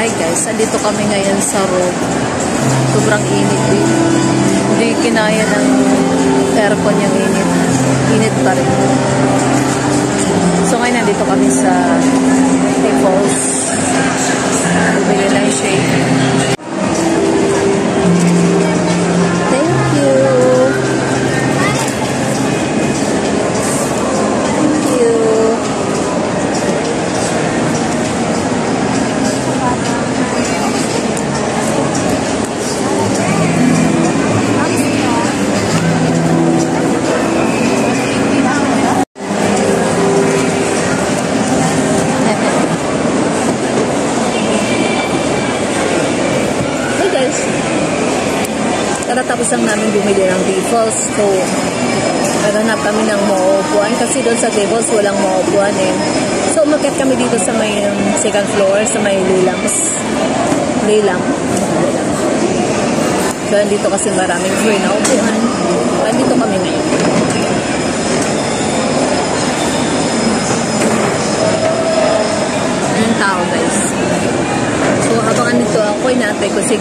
Hi guys, andito kami ngayon sa road. Sobrang init din. Hindi kinaya ng aircon yung init. Init pa rin. So ngayon nandito kami sa Falls. Bumili ng shake. Thank you. Thank you. Tapos lang namin bumili ng Falls. So, naghanap kami ng mauupuan kasi doon sa Falls walang mauupuan eh. So, umakyat kami dito sa may second floor, sa may Lilang. So, dito kasi maraming free na upuan. Dito kami ngayon. Ang tao guys. So, habang nito ako, inaantay ko si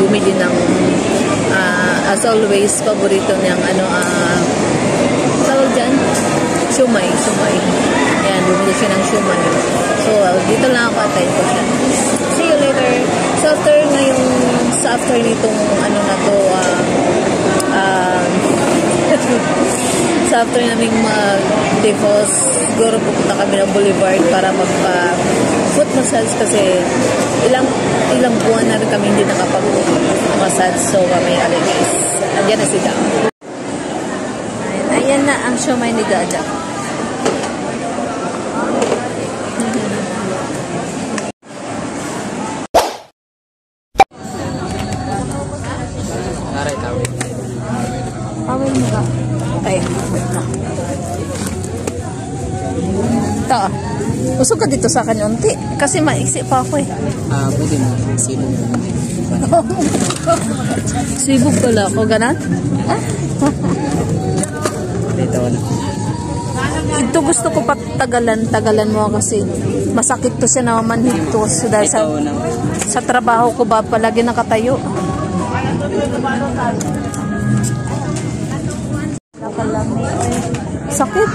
bumili ng as always, paborito niyang tawag dyan? Shumai. Ayan, bumili siya ng shumai. So, dito lang ako, antayin ko siya. See you later. So, after nitong na to, so after naming mag-Falls, siguro pupunta kami ng Boulevard para magpa-foot massage kasi ilang buwan na rin kami hindi nakapag-massage. So, mamaya rin guys. Andiyan na si Dao. Ayan na ang siomay ni Dada. Pawin mo ka? Ay, wait na. Ito. Usog ka dito sa akin unti. Kasi maiksi pa ako eh. Pwede mo. Sibog. Sibog pala ako. Ganan? Dito na. Ito gusto ko patagalan mo kasi masakit to siya na manhid to. So dahil sa trabaho ko ba palagi nakatayo. Sakit.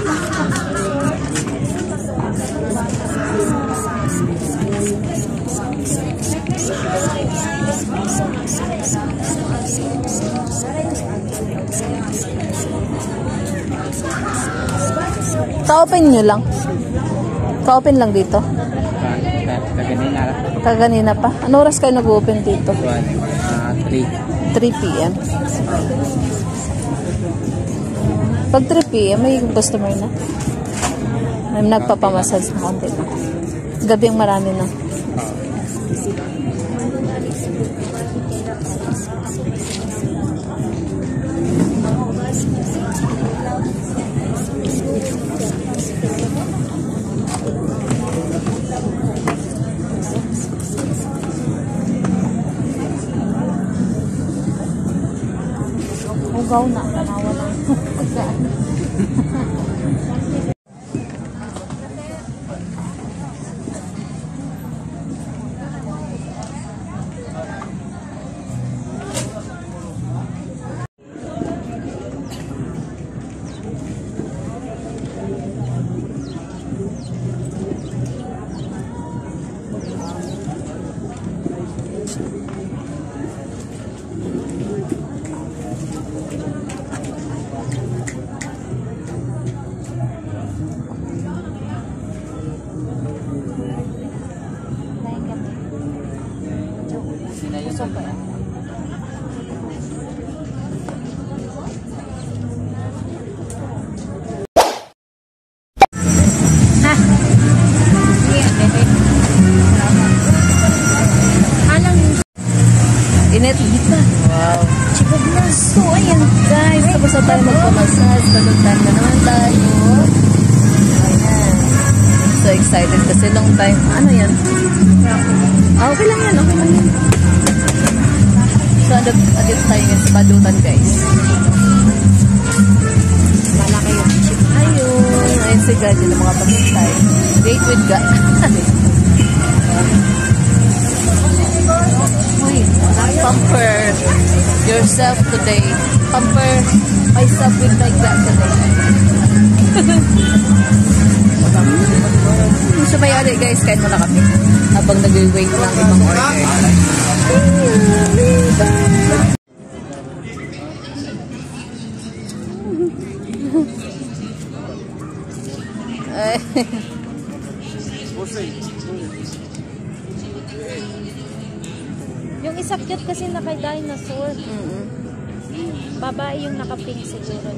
Ka-open nyo lang. Ka-open lang dito. Kaganina pa. Ano oras kayo nag-open dito? 3 p.m. Pag 3 p.m. may customer na. May nagpapamassage na konti na. Gabi ang marami na. Ugaw na, tanawa na. Init. Wow. Chibog na. So, ayan guys. Tapos na tayo magpamassage. Taluntan na naman tayo. Ayan. So excited kasi long time. Ano yan? Okay lang yan. Okay lang yan. So, adit tayo nga sa badutan guys. Malaki yung chip. Ayun. Ayun si God. Yung mga pagkintay. Date with God. Pamper yourself today. Pamper myself with like that today. So may ali guys, kain muna kami habang nag-wait ng ibang order. Yung isa cute kasi naka-dinosaur. Babae yung naka-pink siguro.